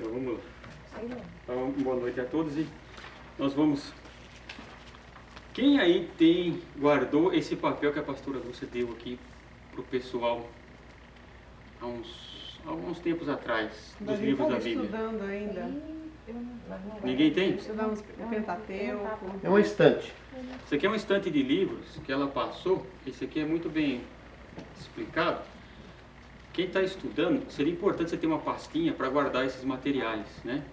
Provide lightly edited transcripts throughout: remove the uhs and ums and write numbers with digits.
Então vamos lá. Então, boa noite a todos e nós vamos... Quem aí guardou esse papel que a pastora Lúcia deu aqui para o pessoal há alguns tempos atrás, dos livros da Bíblia? Estudando ainda. Ninguém tem? Estudamos o Pentateuco. É uma estante. Isso aqui é uma estante de livros que ela passou. Esse aqui é muito bem explicado. Quem está estudando, seria importante você ter uma pastinha para guardar esses materiais, né?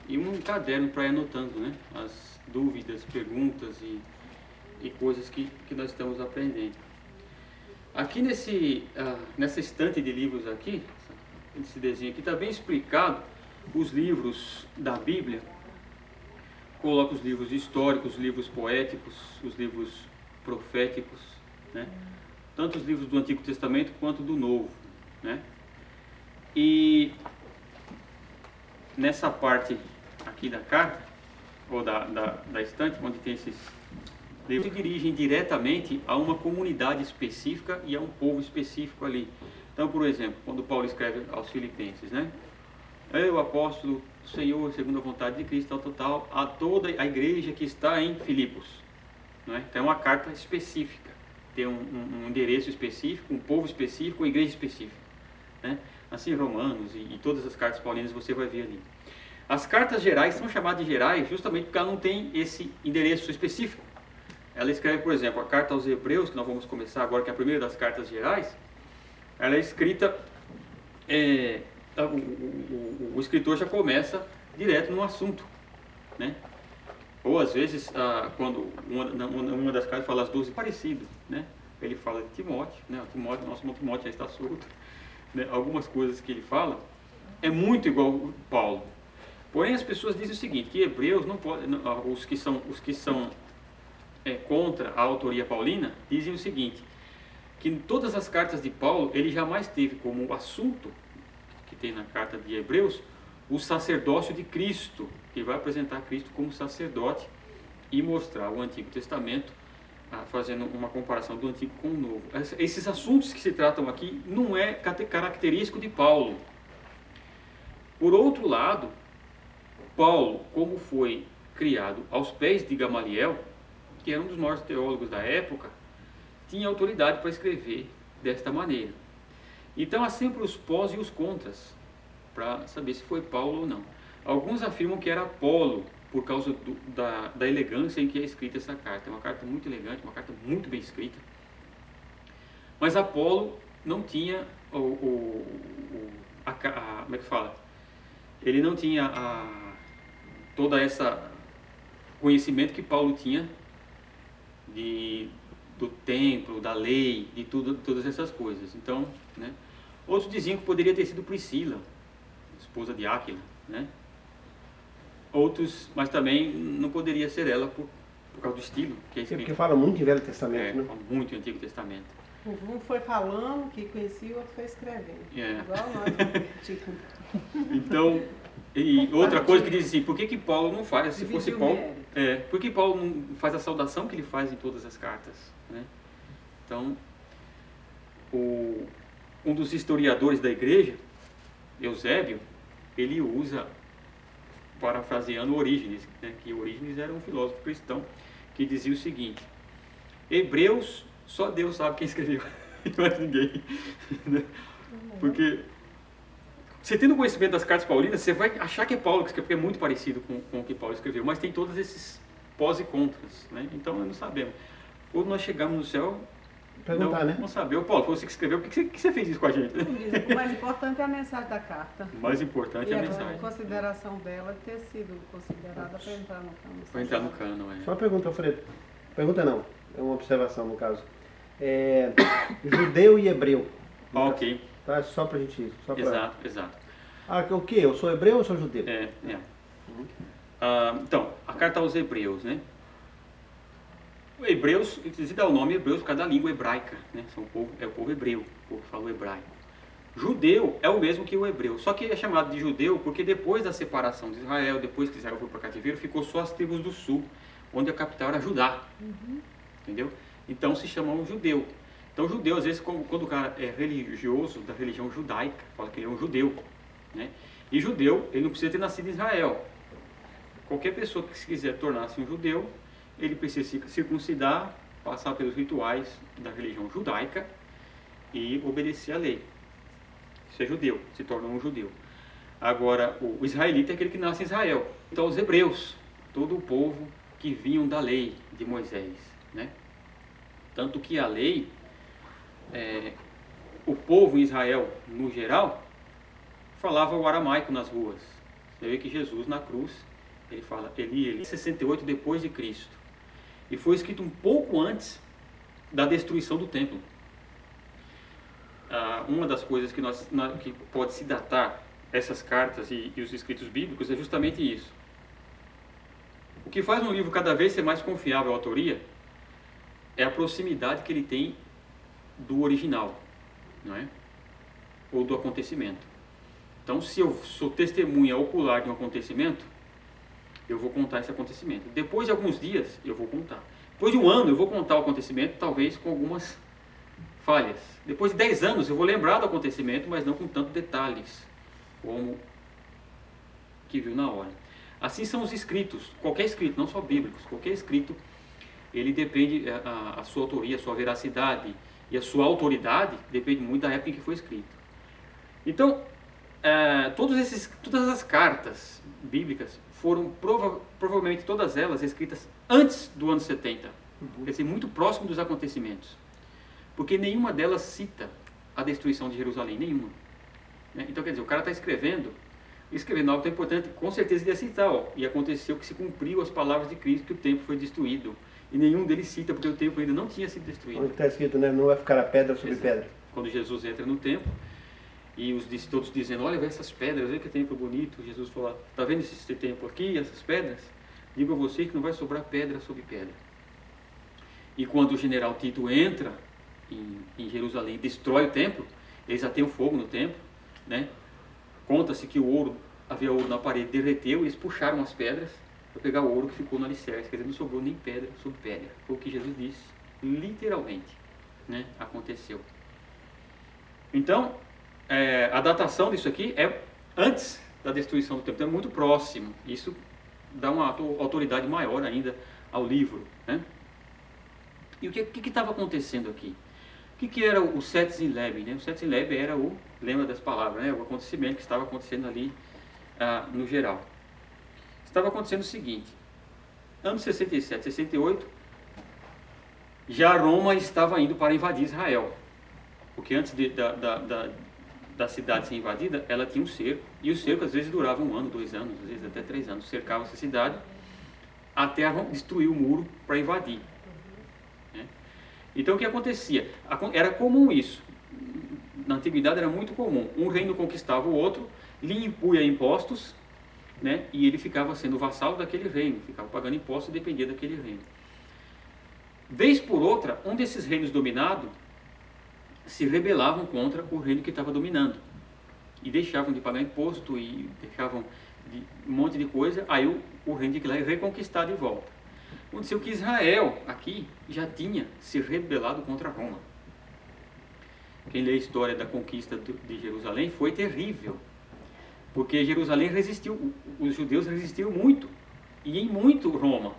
E um caderno para ir anotando, né? As dúvidas, perguntas e coisas que nós estamos aprendendo. Aqui nessa estante de livros aqui, esse desenho aqui, está bem explicado os livros da Bíblia. Coloca os livros históricos, os livros poéticos, os livros proféticos, né? Tanto os livros do Antigo Testamento quanto do Novo, né? E nessa parte aqui da carta, ou da estante, onde tem esses livros, se dirigem diretamente a uma comunidade específica e a um povo específico ali. Então, por exemplo, quando Paulo escreve aos Filipenses, né? Eu, apóstolo do Senhor, segundo a vontade de Cristo, tal, a toda a igreja que está em Filipos, né? Então é uma carta específica, tem um endereço específico, um povo específico, uma igreja específica, né? Assim, Romanos e todas as cartas paulinas você vai ver ali. As cartas gerais são chamadas de gerais justamente porque ela não tem esse endereço específico. Ela escreve, por exemplo, a carta aos Hebreus, que nós vamos começar agora, que é a primeira das cartas gerais. Ela é escrita, o escritor já começa direto no assunto, né? Ou às vezes, quando uma das cartas fala as 12 parecido, né? Ele fala de Timóteo, né? Nosso Timóteo já está solto, né? Algumas coisas que ele fala é muito igual Paulo. Porém, as pessoas dizem o seguinte, que Hebreus não pode, os que são contra a autoria paulina, dizem o seguinte, que em todas as cartas de Paulo, ele jamais teve como assunto, que tem na carta de Hebreus, o sacerdócio de Cristo, que vai apresentar Cristo como sacerdote e mostrar o Antigo Testamento, fazendo uma comparação do Antigo com o Novo. Esses assuntos que se tratam aqui não é característico de Paulo. Por outro lado, Paulo, como foi criado aos pés de Gamaliel, que era um dos maiores teólogos da época, tinha autoridade para escrever desta maneira. Então há sempre os pós e os contras, para saber se foi Paulo ou não. Alguns afirmam que era Apolo, por causa da elegância em que é escrita essa carta. É uma carta muito elegante, uma carta muito bem escrita. Mas Apolo não tinha como é que fala? Ele não tinha toda essa conhecimento que Paulo tinha do templo, da lei, de todas essas coisas. Então, né? Outros diziam que poderia ter sido Priscila, esposa de Áquila, né? Outros, mas também não poderia ser ela por causa do estilo que é escrito. Porque fala muito de Velho Testamento, né? Fala muito de Antigo Testamento. Um foi falando que conhecia, o outro foi escrevendo. Igual nós. Tipo. Então, e outra coisa que diz assim, por que Paulo não faz, se fosse Paulo, por que Paulo não faz a saudação que ele faz em todas as cartas, né? Então, um dos historiadores da igreja, Eusébio, ele usa, parafraseando Orígenes, né, que Orígenes era um filósofo cristão, que dizia o seguinte, Hebreus, só Deus sabe quem escreveu, não é ninguém, né? Porque você tendo conhecimento das cartas paulinas, você vai achar que é Paulo que escreveu, porque é muito parecido com o que Paulo escreveu, mas tem todos esses pós e contras, né? Então nós não sabemos. Quando nós chegamos no céu, não saber. Paulo, foi você que escreveu, por que você fez isso com a gente? O mais importante é a mensagem da carta. O mais importante é a mensagem. A consideração dela ter sido considerada para entrar no cano. Para entrar no cano, Só uma pergunta, Alfredo. Pergunta não, é uma observação no caso. Judeu e hebreu. Ok. Tá? Só pra gente... Exato. O que? Eu sou hebreu ou eu sou judeu? Então, a carta aos Hebreus, né? O Hebreus, se dá o nome Hebreus por causa da língua hebraica, né? É o povo hebreu, o povo que fala o hebraico. Judeu é o mesmo que o hebreu, só que é chamado de judeu porque depois da separação de Israel, depois que Israel foi para cativeiro, ficou só as tribos do sul, onde a capital era Judá. Entendeu? Então se chamam judeu. Então judeu, às vezes, quando o cara é religioso da religião judaica, fala que ele é um judeu, né? E judeu, ele não precisa ter nascido em Israel. Qualquer pessoa que se quiser tornar-se um judeu, ele precisa se circuncidar, passar pelos rituais da religião judaica e obedecer à lei. Isso é judeu, se torna um judeu. Agora, o israelita é aquele que nasce em Israel. Então, os hebreus, todo o povo que vinham da lei de Moisés, né? Tanto que a lei, o povo em Israel, no geral, falava o aramaico nas ruas. Você vê que Jesus, na cruz, ele fala Eli, 68 depois de Cristo. E foi escrito um pouco antes da destruição do templo. Uma das coisas que pode se datar essas cartas e os escritos bíblicos é justamente isso. O que faz um livro cada vez ser mais confiável à autoria é a proximidade que ele tem do original, não é? Ou do acontecimento. Então, se eu sou testemunha ocular de um acontecimento, eu vou contar esse acontecimento. Depois de alguns dias, eu vou contar. Depois de um ano, eu vou contar o acontecimento, talvez com algumas falhas. Depois de 10 anos, eu vou lembrar do acontecimento, mas não com tantos detalhes como que viu na hora. Assim são os escritos, qualquer escrito, não só bíblicos, qualquer escrito, ele depende, a sua autoria, a sua veracidade e a sua autoridade depende muito da época em que foi escrito. Então, todas as cartas bíblicas foram provavelmente todas elas escritas antes do ano 70, quer dizer, muito próximo dos acontecimentos, porque nenhuma delas cita a destruição de Jerusalém, nenhuma. Então, quer dizer, o cara está escrevendo algo tão importante, com certeza ele ia citar, e aconteceu que se cumpriu as palavras de Cristo, que o templo foi destruído, e nenhum deles cita, porque o templo ainda não tinha sido destruído. Onde está escrito, né? Não vai ficar a pedra sobre pedra. Quando Jesus entra no templo, e os todos dizendo, olha, vê essas pedras, vê que templo bonito. Jesus falou, está vendo esse templo aqui, essas pedras? Digo a você que não vai sobrar pedra sobre pedra. E quando o general Tito entra em Jerusalém e destrói o templo, eles já têm o fogo no templo, né? Conta-se que havia ouro na parede, derreteu, e eles puxaram as pedras para pegar o ouro que ficou no alicerce, quer dizer, não sobrou nem pedra sobre pedra. Foi o que Jesus disse, literalmente, né? Aconteceu. Então, a datação disso aqui é antes da destruição do templo, então é muito próximo. Isso dá uma autoridade maior ainda ao livro, né? E o que estava acontecendo aqui? O que era o Setz in Leb, né? O Setz in Leb era lembra das palavras, né? O acontecimento que estava acontecendo ali no geral. Estava acontecendo o seguinte: anos 67, 68, já Roma estava indo para invadir Israel, porque antes da cidade ser invadida, ela tinha um cerco, e o cerco às vezes durava 1 ano, 2 anos, às vezes até 3 anos, cercava essa cidade até destruir o muro para invadir. Então o que acontecia? Era comum isso. Na antiguidade era muito comum. Um reino conquistava o outro, lhe impunha impostos, né? E ele ficava sendo vassalo daquele reino, ficava pagando impostos e dependia daquele reino. Vez por outra, um desses reinos dominados se rebelavam contra o reino que estava dominando. E deixavam de pagar imposto e deixavam um monte de coisa, aí o reino de lá ia reconquistar de volta. Aconteceu que Israel, aqui, já tinha se rebelado contra Roma. Quem lê a história da conquista de Jerusalém foi terrível, porque Jerusalém resistiu, os judeus resistiram muito, e em muito Roma,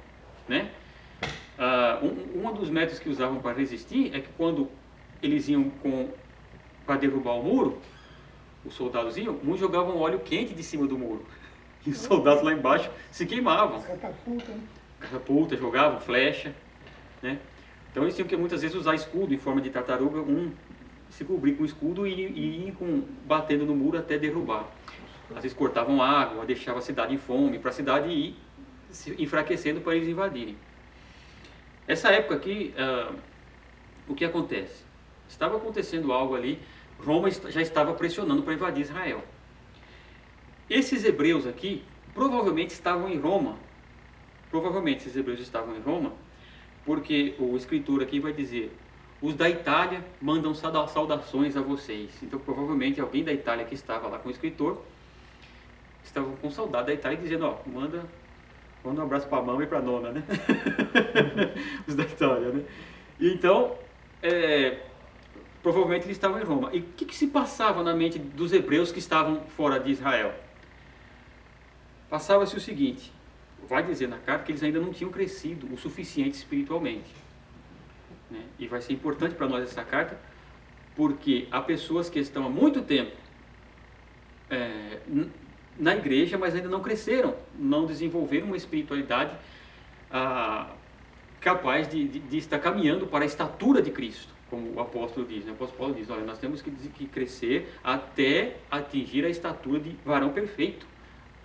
né? Um dos métodos que usavam para resistir é que quando eles iam para derrubar o muro, os soldados iam, uns jogavam óleo quente de cima do muro, e os soldados lá embaixo se queimavam. Catapulta, jogavam flecha, né? Então eles tinham que muitas vezes usar escudo em forma de tartaruga, se cobrir com escudo e ir batendo no muro até derrubar. Às vezes cortavam água, deixavam a cidade em fome, para a cidade ir se enfraquecendo para eles invadirem. Essa época aqui, o que acontece? Estava acontecendo algo ali, Roma já estava pressionando para invadir Israel. Esses hebreus aqui provavelmente estavam em Roma. Provavelmente esses hebreus estavam em Roma, porque o escritor aqui vai dizer, os da Itália mandam saudações a vocês. Então provavelmente alguém da Itália que estava lá com o escritor, estava com saudade da Itália, dizendo, manda um abraço para a mãe e para a nona, né? Os da Itália, né? E então, provavelmente eles estavam em Roma. E o que se passava na mente dos hebreus que estavam fora de Israel? passava-se o seguinte, vai dizer na carta que eles ainda não tinham crescido o suficiente espiritualmente. Né? E vai ser importante para nós essa carta, porque há pessoas que estão há muito tempo na igreja, mas ainda não cresceram, não desenvolveram uma espiritualidade capaz de estar caminhando para a estatura de Cristo, como o apóstolo diz. Né? O apóstolo Paulo diz, olha, nós temos que crescer até atingir a estatura de varão perfeito,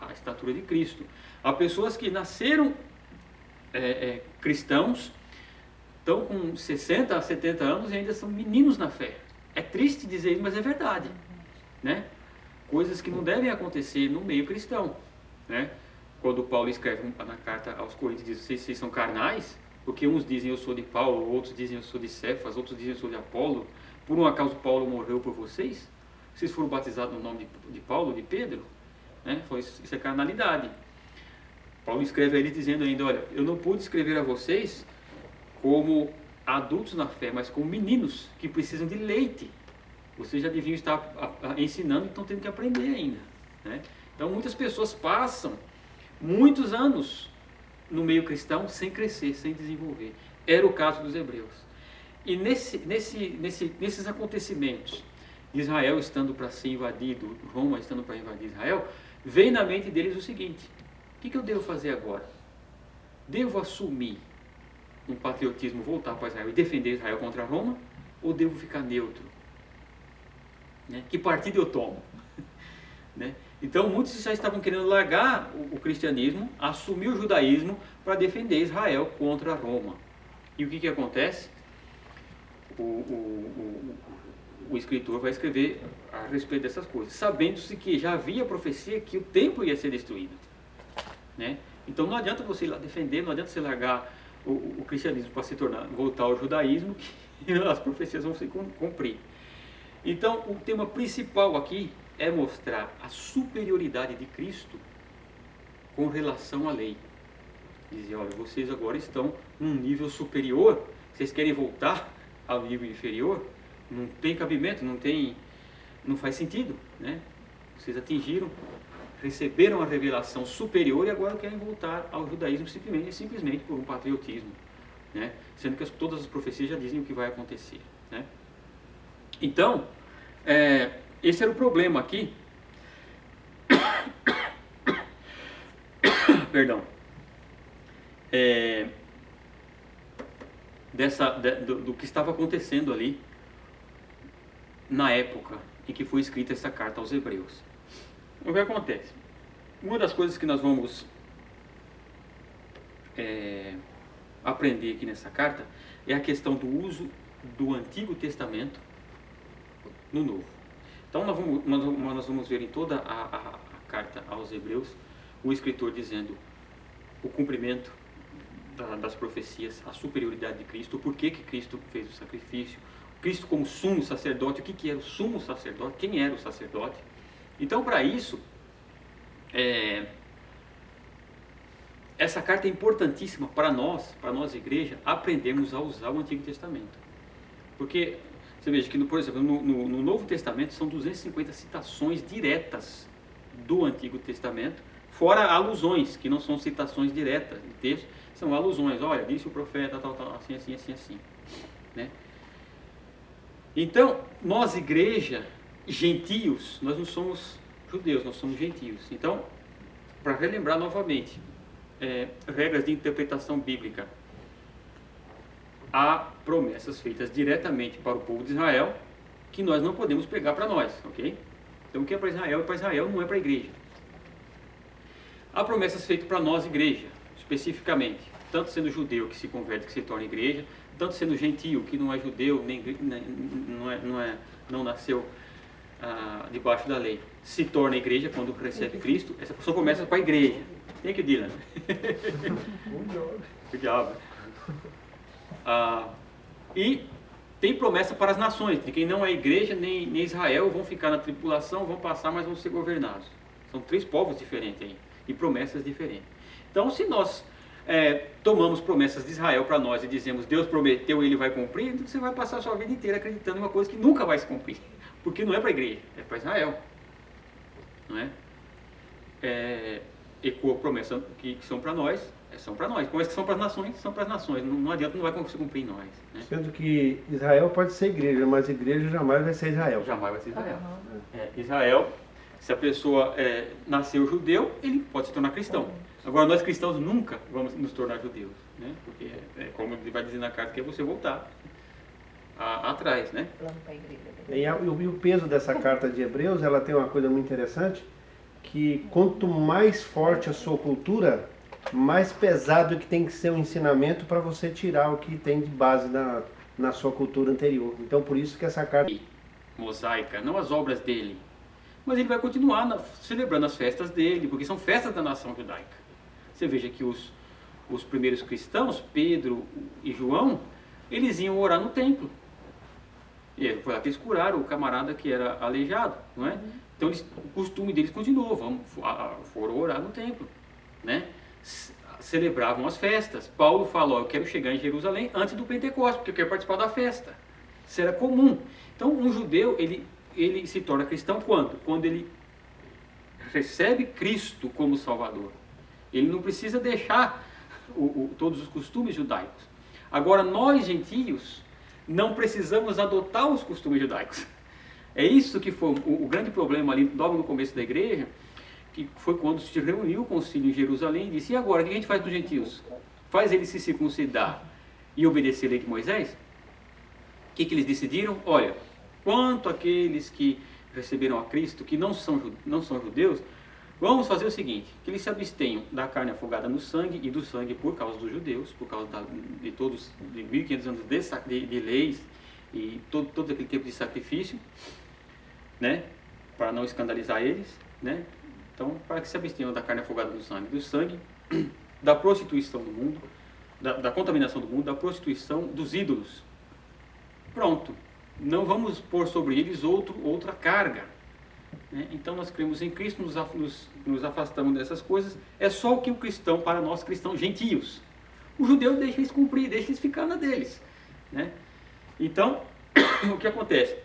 a estatura de Cristo. Há pessoas que nasceram cristãos, estão com 60 a 70 anos e ainda são meninos na fé. É triste dizer isso, mas é verdade. Né? Coisas que não devem acontecer no meio cristão. Né? Quando Paulo escreve na carta aos Coríntios, diz, vocês são carnais, porque uns dizem eu sou de Paulo, outros dizem eu sou de Cefas, outros dizem eu sou de Apolo. Por um acaso Paulo morreu por vocês? Vocês foram batizados no nome de Paulo, de Pedro? Né? Isso é carnalidade. Paulo escreve a eles dizendo ainda, olha, eu não pude escrever a vocês como adultos na fé, mas como meninos que precisam de leite. Vocês já deviam estar ensinando e estão tendo que aprender ainda. Né? Então muitas pessoas passam muitos anos no meio cristão sem crescer, sem desenvolver. Era o caso dos hebreus. E nesses acontecimentos, Israel estando para ser invadido, Roma estando para invadir Israel, vem na mente deles o seguinte, o que eu devo fazer agora? Devo assumir um patriotismo, voltar para Israel e defender Israel contra Roma? Ou devo ficar neutro? Né? Que partido eu tomo? Né? Então muitos já estavam querendo largar o cristianismo, assumir o judaísmo para defender Israel contra Roma. E o que acontece? O escritor vai escrever a respeito dessas coisas, sabendo-se que já havia profecia que o templo ia ser destruído. Né? Então não adianta você ir lá defender, não adianta você largar o cristianismo para voltar ao judaísmo, que as profecias vão se cumprir. Então o tema principal aqui é mostrar a superioridade de Cristo com relação à lei. Dizer, olha, vocês agora estão num nível superior, vocês querem voltar ao nível inferior? Não tem cabimento, não faz sentido. Né? Vocês atingiram, receberam a revelação superior e agora querem voltar ao judaísmo simplesmente por um patriotismo. Né? Sendo que todas as profecias já dizem o que vai acontecer. Né? Então, esse era o problema aqui. Perdão. Do que estava acontecendo ali na época em que foi escrita essa carta aos Hebreus. O que acontece? Uma das coisas que nós vamos aprender aqui nessa carta é a questão do uso do Antigo Testamento no Novo. Então nós vamos ver em toda a carta aos Hebreus o escritor dizendo o cumprimento das profecias, a superioridade de Cristo, o porquê que Cristo fez o sacrifício, Cristo como sumo sacerdote, o que era o sumo sacerdote, quem era o sacerdote. Então para isso, essa carta é importantíssima para nós igreja, aprendermos a usar o Antigo Testamento. Porque você veja que, por exemplo, no Novo Testamento são 250 citações diretas do Antigo Testamento, fora alusões, que não são citações diretas de texto, são alusões. Olha, disse o profeta, tal, assim, assim, assim, assim. Né? Então, nós, igreja, gentios, nós não somos judeus, nós somos gentios. Então, para relembrar novamente, regras de interpretação bíblica, há promessas feitas diretamente para o povo de Israel que nós não podemos pegar para nós, ok? Então o que é para Israel não é para a igreja. Há promessas feitas para nós, igreja, especificamente, tanto sendo judeu que se converte, que se torna igreja, tanto sendo gentio, que não é judeu, não nasceu debaixo da lei, se torna igreja quando recebe Cristo. Essa são promessas para a igreja. Tem que Dylan. O diabo. E tem promessa para as nações, de quem não é igreja nem Israel vão ficar na tribulação, vão passar, mas vão ser governados. São 3 povos diferentes aí, e promessas diferentes. Então, se nós tomamos promessas de Israel para nós e dizemos Deus prometeu e Ele vai cumprir, então você vai passar a sua vida inteira acreditando em uma coisa que nunca vai se cumprir, porque não é para a igreja, é para Israel. Não é? ecoa a promessa que são para nós, são para nós. Promessas que são para as nações, são para as nações. Não adianta, não vai conseguir cumprir em nós. Né? Sendo que Israel pode ser igreja, mas igreja jamais vai ser Israel. Jamais vai ser Israel. Israel, se a pessoa nasceu judeu, ele pode se tornar cristão. Agora, nós cristãos nunca vamos nos tornar judeus, né? Porque, como ele vai dizer na carta, que é você voltar atrás, né? E o peso dessa carta de Hebreus, ela tem uma coisa muito interessante, que quanto mais forte a sua cultura, mais pesado que tem que ser o ensinamento para você tirar o que tem de base na sua cultura anterior. Então, por isso que essa carta... Mosaica, não as obras dele, mas ele vai continuar celebrando as festas dele, porque são festas da nação judaica. Você veja que os primeiros cristãos, Pedro e João, eles iam orar no templo. E foi lá que eles curaram o camarada que era aleijado, não é? Então o costume deles continuou, foram orar no templo, né? Celebravam as festas. Paulo falou, eu quero chegar em Jerusalém antes do Pentecostes, porque eu quero participar da festa. Isso era comum. Então um judeu, ele se torna cristão quando? Quando ele recebe Cristo como Salvador. Ele não precisa deixar todos os costumes judaicos. Agora nós, gentios, não precisamos adotar os costumes judaicos. É isso que foi o grande problema ali, logo no começo da igreja, que foi quando se reuniu o concílio em Jerusalém e disse, e agora, o que a gente faz dos gentios? Faz eles se circuncidar e obedecer a lei de Moisés? O que eles decidiram? Olha, quanto aqueles que receberam a Cristo, que não são judeus, vamos fazer o seguinte, que eles se abstenham da carne afogada no sangue e do sangue por causa dos judeus, por causa de todos, de 1500 anos de leis e todo aquele tempo de sacrifício, né, para não escandalizar eles, né, então para que se abstenham da carne afogada no sangue, do sangue, da prostituição do mundo, da contaminação do mundo, da prostituição dos ídolos. Pronto, não vamos pôr sobre eles outra carga. Então nós cremos em Cristo, nos afastamos dessas coisas. É só o que o cristão, para nós cristãos gentios. O judeu deixa eles cumprir, deixa eles ficar na deles, né? Então, o que acontece?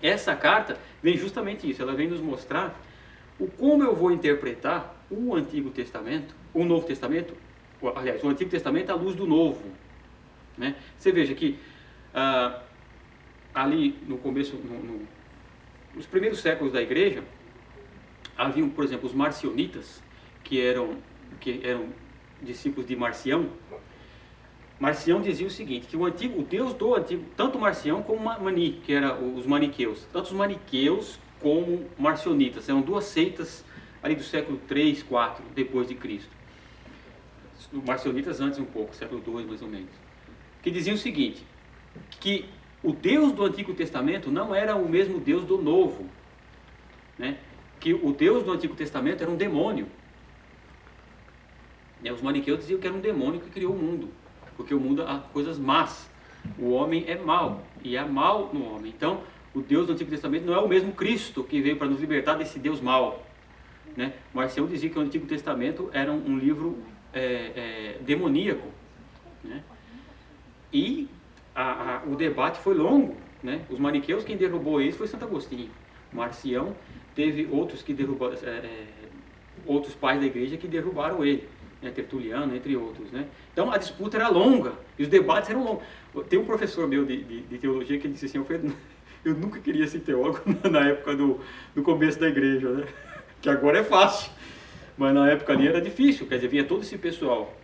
Essa carta vem justamente isso, ela vem nos mostrar como eu vou interpretar o Antigo Testamento, o Novo Testamento, aliás, o Antigo Testamento à luz do Novo, né? Você veja que ali no começo, nos primeiros séculos da igreja, haviam, por exemplo, os marcionitas, que eram discípulos de Marcião. Marcião dizia o seguinte, que o Deus do Antigo, tanto Marcião como Mani, que eram os maniqueus, tanto os maniqueus como marcionitas, eram duas seitas ali do século 3, 4 depois de Cristo. Os marcionitas antes um pouco, século 2 mais ou menos, que diziam o seguinte, que o Deus do Antigo Testamento não era o mesmo Deus do Novo, né? Que o Deus do Antigo Testamento era um demônio. Os maniqueus diziam que era um demônio que criou o mundo, porque o mundo há coisas más, o homem é mau, e há mal no homem. Então, o Deus do Antigo Testamento não é o mesmo Cristo que veio para nos libertar desse Deus mau, né? Marcião dizia que o Antigo Testamento era um livro demoníaco, né? E o debate foi longo, né? Os maniqueus, quem derrubou eles foi Santo Agostinho. Marcião teve outros que derrubaram, outros pais da igreja que derrubaram ele, né? Tertuliano, entre outros, né? Então a disputa era longa e os debates eram longos. Tem um professor meu de teologia que disse assim, eu nunca queria ser teólogo na época do começo da igreja, né? Que agora é fácil, mas na época ali era difícil, quer dizer, vinha todo esse pessoal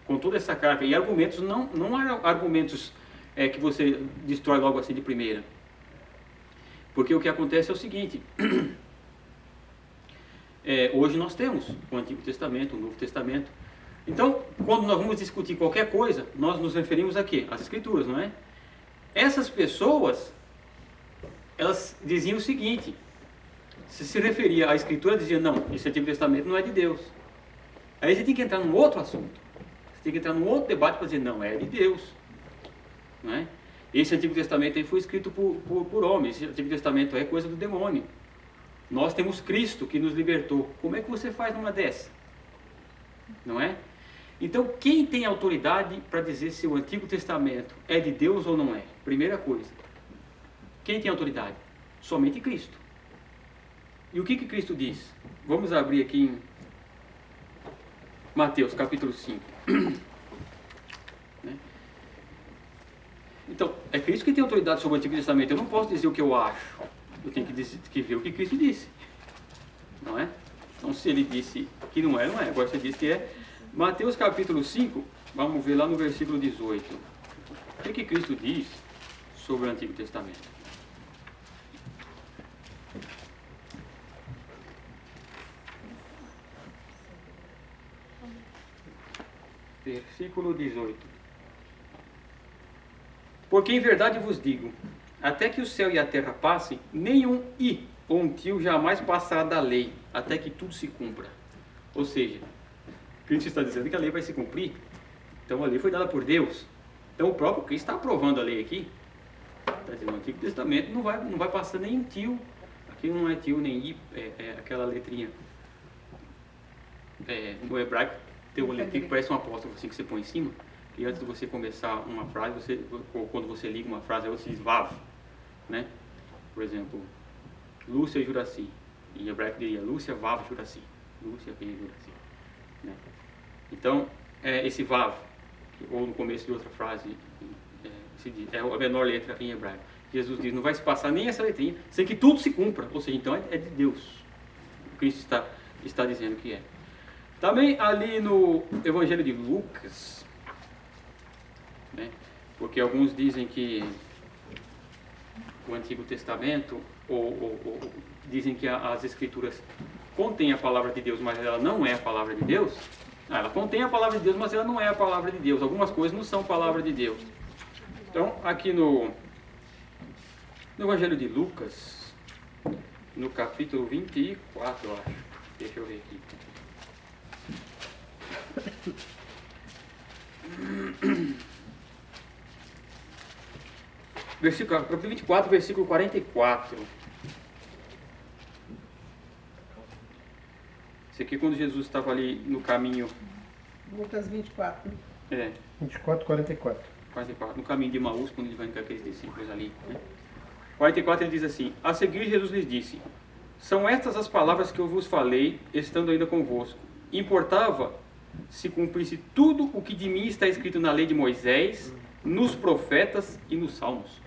com toda essa carga e argumentos, não eram argumentos que você destrói logo assim de primeira. Porque o que acontece é o seguinte, hoje nós temos o Antigo Testamento, o Novo Testamento. Então, quando nós vamos discutir qualquer coisa, nós nos referimos a quê? Às Escrituras, não é? Essas pessoas, elas diziam o seguinte, se referia à Escritura, dizia, não, esse Antigo Testamento não é de Deus. Aí você tem que entrar num outro assunto. Você tem que entrar num outro debate para dizer, não, é de Deus. Não é? Esse Antigo Testamento aí foi escrito por homens, esse Antigo Testamento é coisa do demônio. Nós temos Cristo que nos libertou. Como é que você faz numa dessa? Não é? Então, quem tem autoridade para dizer se o Antigo Testamento é de Deus ou não é? Primeira coisa. Quem tem autoridade? Somente Cristo. E o que Cristo diz? Vamos abrir aqui Mateus, capítulo 5. Né? Então, é Cristo que tem autoridade sobre o Antigo Testamento. Eu não posso dizer o que eu acho. Eu tenho que ver o que Cristo disse. Não é? Então, se ele disse que não é, não é. Agora, se ele disse que é. Mateus, capítulo 5, vamos ver lá no versículo 18. O que Cristo diz sobre o Antigo Testamento? Versículo 18. Porque em verdade vos digo, até que o céu e a terra passem, nenhum i ou um tio jamais passará da lei, até que tudo se cumpra. Ou seja, Cristo está dizendo que a lei vai se cumprir. Então a lei foi dada por Deus. Então o próprio Cristo está aprovando a lei aqui. Está dizendo, no Antigo Testamento não vai passar nem um tio. Aqui não é tio nem i, aquela letrinha. No hebraico tem uma letrinha que parece um apóstrofo assim que você põe em cima. E antes de você começar uma frase, ou quando você liga uma frase, você diz vav, né? Por exemplo, Lúcia Juraci. Em hebraico diria Lúcia vav Juraci. Lúcia vem Juraci. Né? Então, esse vav, ou no começo de outra frase, é a menor letra em hebraico. Jesus diz, não vai se passar nem essa letrinha, sem que tudo se cumpra. Ou seja, então é de Deus. O Cristo está dizendo que é. Também ali no Evangelho de Lucas, né, porque alguns dizem que o Antigo Testamento, ou dizem que as Escrituras contêm a palavra de Deus, mas ela não é a palavra de Deus. Ela contém a palavra de Deus, mas ela não é a palavra de Deus. Algumas coisas não são palavra de Deus. Então, aqui no Evangelho de Lucas, no capítulo 24, eu acho. Deixa eu ver aqui. Capítulo 24, versículo 44. Isso aqui é quando Jesus estava ali no caminho. Lucas 24. 24, 44. 44, no caminho de Emaús, quando ele vai com aqueles discípulos ali. Né? 44 ele diz assim: a seguir Jesus lhes disse: são estas as palavras que eu vos falei, estando ainda convosco. Importava se cumprisse tudo o que de mim está escrito na lei de Moisés, nos profetas e nos salmos.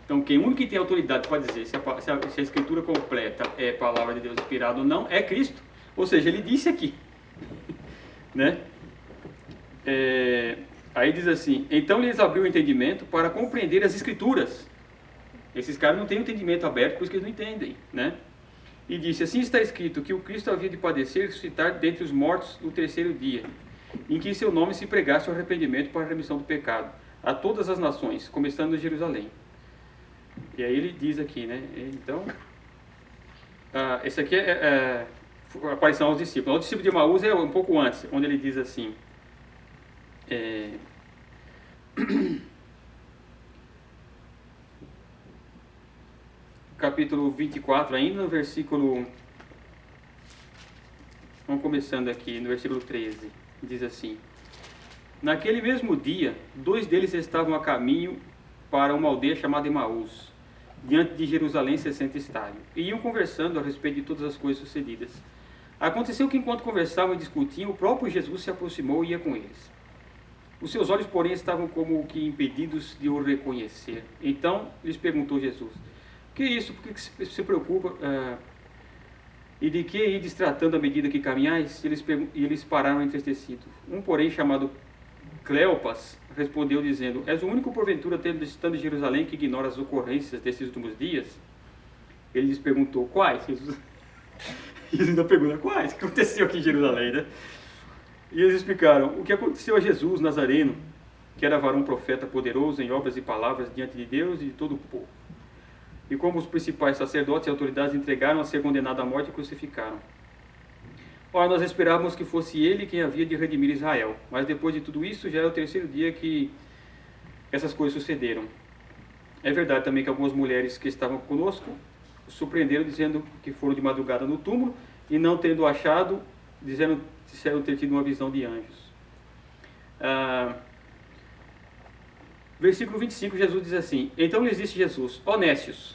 Então, quem único que tem autoridade para dizer se a escritura completa é palavra de Deus inspirada ou não, é Cristo. Ou seja, ele disse aqui. Né? Aí diz assim: então lhes abriu o entendimento para compreender as escrituras. Esses caras não têm o entendimento aberto, por isso que eles não entendem, né? E disse: assim está escrito que o Cristo havia de padecer e ressuscitar dentre os mortos no terceiro dia, em que em seu nome se pregasse o arrependimento para a remissão do pecado a todas as nações, começando em Jerusalém. E aí ele diz aqui, né? Então, esse aqui é a aparição aos discípulos. O discípulo de Emaús é um pouco antes, onde ele diz assim: capítulo 24, ainda no versículo, vamos começando aqui no versículo 13, diz assim: naquele mesmo dia, 2 deles estavam a caminho para uma aldeia chamada Emaús, diante de Jerusalém 60 estádios, e iam conversando a respeito de todas as coisas sucedidas. Aconteceu que enquanto conversavam e discutiam, o próprio Jesus se aproximou e ia com eles. Os seus olhos, porém, estavam como que impedidos de o reconhecer. Então lhes perguntou Jesus: que é isso? Por que se preocupa? E de que ides tratando à medida que caminhais? E eles pararam entristecidos. Um, porém, chamado Cleopas, respondeu dizendo: és o único porventura, estando em Jerusalém, que ignora as ocorrências desses últimos dias? Ele lhes perguntou: quais? Jesus ainda pergunta: quais? O que aconteceu aqui em Jerusalém, né? E eles explicaram: o que aconteceu a Jesus Nazareno, que era varão profeta poderoso em obras e palavras diante de Deus e de todo o povo. E como os principais sacerdotes e autoridades entregaram a ser condenado à morte e crucificaram. Ora, nós esperávamos que fosse ele quem havia de redimir Israel. Mas depois de tudo isso, já é o terceiro dia que essas coisas sucederam. É verdade também que algumas mulheres que estavam conosco surpreenderam, dizendo que foram de madrugada no túmulo, e não tendo achado, disseram ter tido uma visão de anjos. Versículo 25, Jesus diz assim: então lhes disse Jesus: ó nécios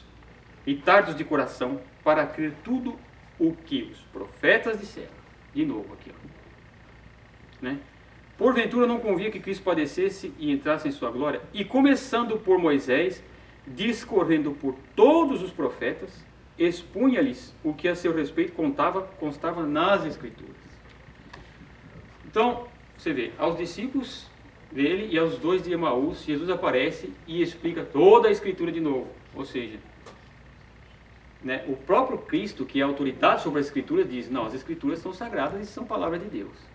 e tardos de coração, para crer tudo o que os profetas disseram. De novo aqui, ó. Né? Porventura não convia que Cristo padecesse e entrasse em sua glória? E começando por Moisés, discorrendo por todos os profetas, expunha-lhes o que a seu respeito constava nas Escrituras. Então, você vê, aos discípulos dele e aos 2 de Emaús, Jesus aparece e explica toda a Escritura de novo. Ou seja, né, o próprio Cristo, que é a autoridade sobre as Escrituras, diz, não, as Escrituras são sagradas e são palavra de Deus.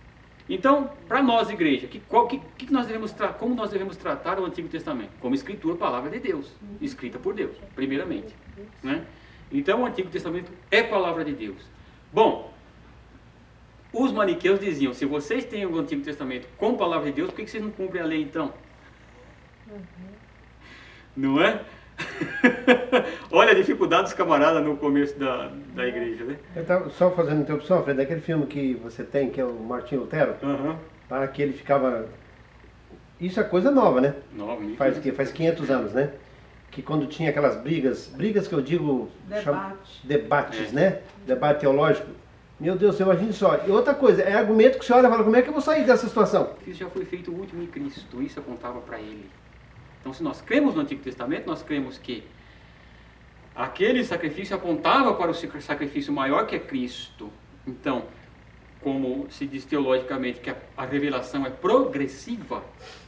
Então, para nós, igreja, como nós devemos tratar o Antigo Testamento? Como Escritura, palavra de Deus, escrita por Deus, primeiramente. Né? Então, o Antigo Testamento é palavra de Deus. Bom, os maniqueus diziam, se vocês têm o Antigo Testamento com palavra de Deus, por que vocês não cumprem a lei então? Não é? Olha a dificuldade dos camaradas no começo da igreja, né? Eu estava só fazendo interrupção, Fred, daquele filme que você tem, que é o Martinho Lutero, para que ele ficava... Isso é coisa nova, né? Nova, faz 500 anos, né? Que quando tinha aquelas brigas que eu digo... Debates, né? Debate teológico. Meu Deus, você imagina só. E outra coisa, é argumento que você olha e fala, como é que eu vou sair dessa situação? Isso já foi feito o último em Cristo, isso apontava para ele. Então, se nós cremos no Antigo Testamento, nós cremos que aquele sacrifício apontava para o sacrifício maior que é Cristo. Então, como se diz teologicamente que a revelação é progressiva,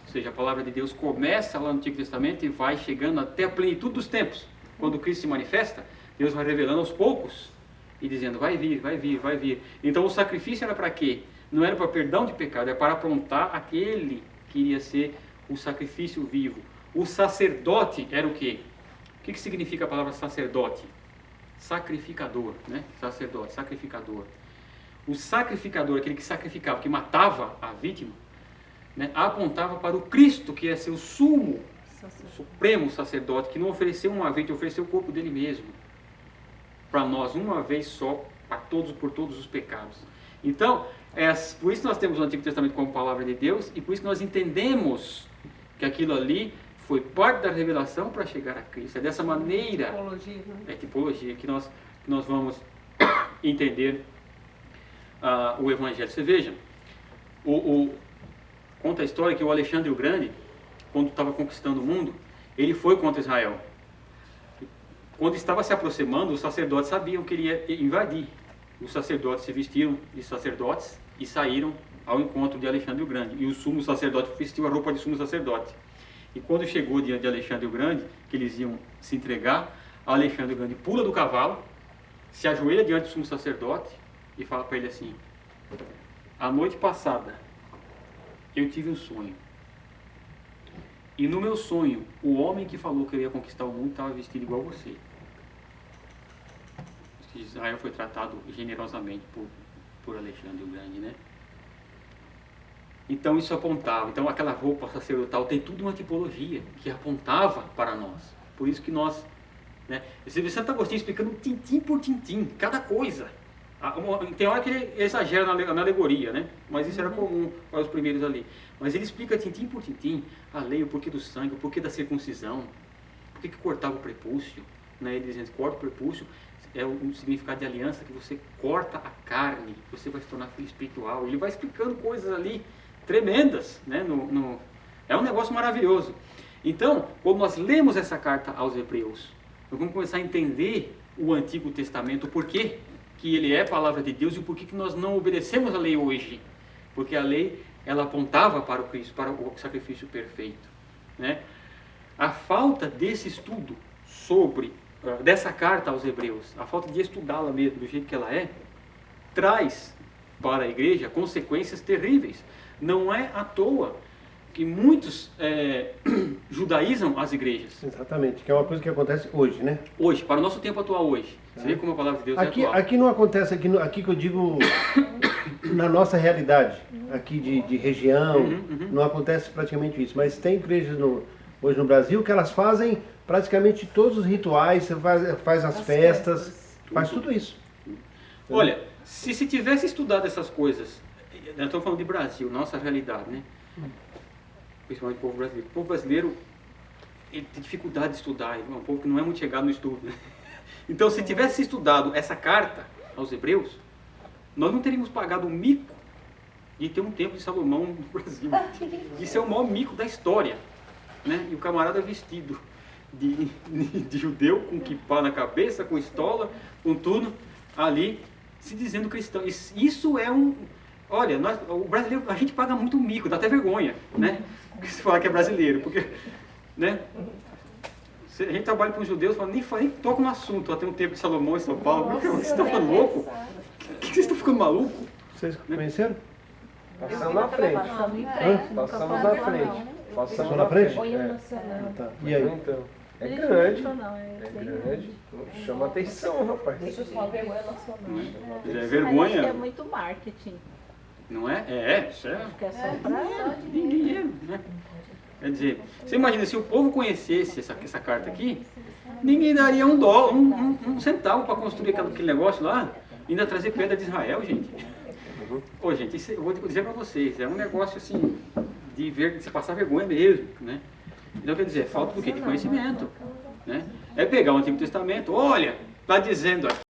ou seja, a palavra de Deus começa lá no Antigo Testamento e vai chegando até a plenitude dos tempos. Quando Cristo se manifesta, Deus vai revelando aos poucos e dizendo, vai vir, vai vir, vai vir. Então, o sacrifício era para quê? Não era para perdão de pecado, era para apontar aquele que iria ser o sacrifício vivo. O sacerdote era o quê? O que significa a palavra sacerdote? Sacrificador, né? Sacerdote, sacrificador. O sacrificador, aquele que sacrificava, que matava a vítima, né? Apontava para o Cristo, que ia ser o sumo, o supremo sacerdote, que não ofereceu uma vez, ofereceu o corpo dele mesmo. Para nós, uma vez só, por todos os pecados. Então, por isso nós temos o Antigo Testamento como palavra de Deus, e por isso nós entendemos que aquilo ali foi parte da revelação para chegar a Cristo. É dessa maneira, tipologia, que nós vamos entender o Evangelho. Você veja, conta a história que o Alexandre o Grande, quando estava conquistando o mundo, ele foi contra Israel. Quando estava se aproximando, os sacerdotes sabiam que ele ia invadir. Os sacerdotes se vestiram de sacerdotes e saíram ao encontro de Alexandre o Grande. E o sumo sacerdote vestiu a roupa de sumo sacerdote. E quando chegou diante de Alexandre o Grande, que eles iam se entregar, Alexandre o Grande pula do cavalo, se ajoelha diante do sumo sacerdote e fala para ele assim, a noite passada eu tive um sonho. E no meu sonho, o homem que falou que eu ia conquistar o mundo estava vestido igual você. Israel foi tratado generosamente por Alexandre o Grande, né? Então isso apontava, então aquela roupa sacerdotal tem tudo uma tipologia que apontava para nós. Por isso que nós, né? Você vê Santo Agostinho explicando tintim por tintim, cada coisa. Tem hora que ele exagera na alegoria, né? Mas isso era comum para os primeiros ali. Mas ele explica tintim por tintim a lei, o porquê do sangue, o porquê da circuncisão, por que cortava o prepúcio, né? Ele dizendo, corta o prepúcio, é um significado de aliança, que você corta a carne, você vai se tornar filho espiritual. Ele vai explicando coisas ali tremendas, né? É um negócio maravilhoso. Então, quando nós lemos essa carta aos Hebreus, nós vamos começar a entender o Antigo Testamento, o porquê que ele é palavra de Deus e o porquê que nós não obedecemos a lei hoje. Porque a lei, ela apontava para o Cristo, para o sacrifício perfeito, né? A falta desse estudo dessa carta aos Hebreus, a falta de estudá-la mesmo do jeito que ela é, traz para a igreja consequências terríveis. Não é à toa que muitos judaizam as igrejas. Exatamente, que é uma coisa que acontece hoje, né? Hoje, para o nosso tempo atual hoje. Você vê como a palavra de Deus é atual. Aqui não acontece, aqui que eu digo, na nossa realidade, aqui de região, não acontece praticamente isso. Mas tem igrejas hoje no Brasil que elas fazem praticamente todos os rituais, você faz as festas, faz tudo isso. Olha, se tivesse estudado essas coisas, eu estou falando de Brasil, nossa realidade, né? Principalmente o povo brasileiro. O povo brasileiro, ele tem dificuldade de estudar, é um povo que não é muito chegado no estudo, né? Então, se tivesse estudado essa carta aos Hebreus, nós não teríamos pagado o mico de ter um templo de Salomão no Brasil. Isso é o maior mico da história, né? E o camarada vestido de judeu, com kippah na cabeça, com estola, com tudo, ali, se dizendo cristão. Isso é um... Olha, o brasileiro, a gente paga muito mico, dá até vergonha, né? Se falar que é brasileiro, porque, né? A gente trabalha com os judeus, nem toca no assunto, tem um templo de Salomão em São Paulo. Nossa, vocês estão ficando louco? O que vocês estão ficando maluco? Vocês conheceram? Passamos na frente. Passamos na frente. Passamos na frente? Tá. E aí? Então, é grande. É grande. Chama atenção, rapaz. Deixa eu só vergonha nacional. É vergonha. Acho que é muito marketing. Não é? Isso é. Acho que é só pra... Dinheiro, né? Quer dizer, você imagina, se o povo conhecesse essa carta aqui, ninguém daria $1, um centavo para construir aquele negócio lá, ainda trazer pedra de Israel, gente. Pô, gente, isso, eu vou dizer para vocês, é um negócio assim, de se passar vergonha mesmo, né? Então, quer dizer, falta do quê? De conhecimento, né? É pegar o Antigo Testamento, olha, está dizendo aqui,